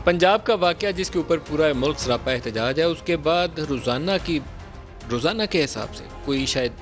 पंजाब का वाक़या जिसके ऊपर पूरा मुल्क सरापा एहतजाज है, उसके बाद रोज़ाना के हिसाब से कोई शायद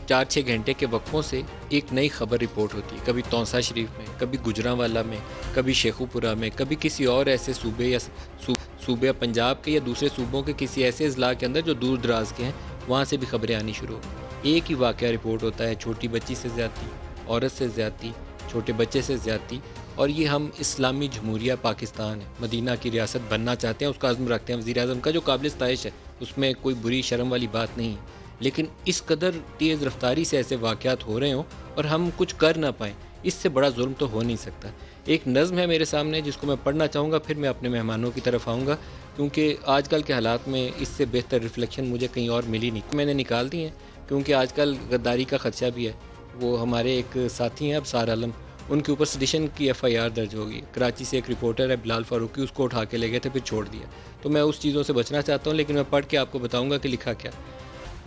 4-6 घंटे के वक्फों से एक नई खबर रिपोर्ट होती है। कभी तौसा शरीफ में, कभी गुजरांवाला में, कभी शेखुपुरा में, कभी किसी और ऐसे सूबे या सूबे पंजाब के या दूसरे सूबों के किसी ऐसे अजला के अंदर जो दूर दराज के हैं, वहाँ से भी खबरें आनी शुरू हो। एक ही वाक़या रिपोर्ट होता है, छोटी बच्ची से ज़्यादती, औरत से ज़्यादती, छोटे बच्चे से ज़्यादती। और ये हम इस्लामी जमहूरिया पाकिस्तान है, मदीना की रियासत बनना चाहते हैं, उसका अज़्म रखते हैं वज़ीर आज़म का, जो काबिल सताइश है, उसमें कोई बुरी शर्म वाली बात नहीं है। लेकिन इस कदर तेज़ रफ्तारी से ऐसे वाक़यात हो रहे हों और हम कुछ कर ना पाएँ, इससे बड़ा जुल्म तो हो नहीं सकता। एक नज़्म है मेरे सामने जिसको मैं पढ़ना चाहूँगा, फिर मैं अपने मेहमानों की तरफ आऊँगा, क्योंकि आजकल के हालात में इससे बेहतर रिफ्लेक्शन मुझे कहीं और मिली नहीं। मैंने निकाल दी हैं क्योंकि आजकल गद्दारी का ख़दशा भी है। वो हमारे एक साथी हैं अबसार आलम, उनके ऊपर सेडिशन की FIR दर्ज होगी। कराची से एक रिपोर्टर है बिलाल फारूकी, उसको उठा के ले गए थे, फिर छोड़ दिया। तो मैं उस चीज़ों से बचना चाहता हूँ, लेकिन मैं पढ़ के आपको बताऊँगा कि लिखा क्या।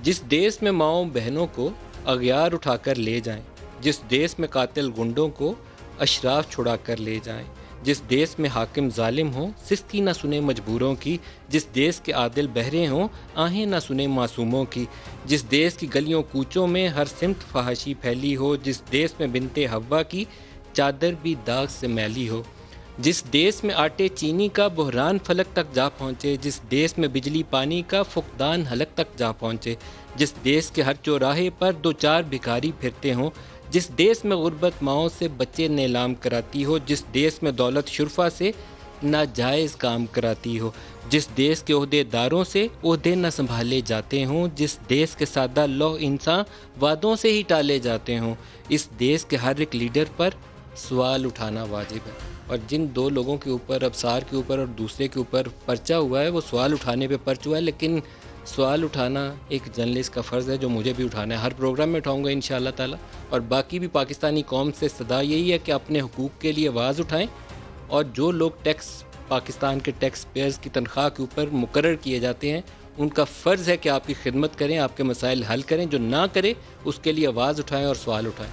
जिस देश में माओं बहनों को अगयार उठाकर ले जाएं, जिस देश में कातिल गुंडों को अशराफ छुड़ा कर ले जाएं, जिस देश में हाकिम जालिम हो सिस्ती न सुने मजबूरों की, जिस देश के आदिल बहरे हों आहें न सुने मासूमों की, जिस देश की गलियों कूचों में हर सिमत फहाशी फैली हो, जिस देश में बिनते हव्वा की चादर भी दाग से मैली हो, जिस देश में आटे चीनी का बहरान फलक तक जा पहुँचे, जिस देश में बिजली पानी का फुकदान हलक तक जा पहुँचे, जिस देश के हर चौराहे पर दो चार भिखारी फिरते हों, जिस देश में गुर्बत माओं से बच्चे नीलाम कराती हो, जिस देश में दौलत शुरफा से नाजायज़ काम कराती हो, जिस देश के ओहदेदारों से ओहदे न संभाले जाते हों, जिस देश के सादा लौह इंसान वादों से ही टाले जाते हों, इस देश के हर एक लीडर पर सवाल उठाना वाजिब है। और जिन दो लोगों के ऊपर, अबसार के ऊपर और दूसरे के ऊपर पर्चा हुआ है, वो सवाल उठाने पे पर्च हुआ है, लेकिन सवाल उठाना एक जर्नलिस्ट का फ़र्ज़ है जो मुझे भी उठाना है। हर प्रोग्राम में उठाऊंगा इंशाअल्लाह ताला। और बाकी भी पाकिस्तानी कौम से सदा यही है कि अपने हुकूक़ के लिए आवाज़ उठाएं, और जो लोग टैक्स, पाकिस्तान के टैक्स पेयर्स की तनख्वाह के ऊपर मुकर्रर किए जाते हैं, उनका फ़र्ज़ है कि आपकी खिदमत करें, आपके मसाइल हल करें। जो ना करे उसके लिए आवाज़ उठाएँ और सवाल उठाएँ।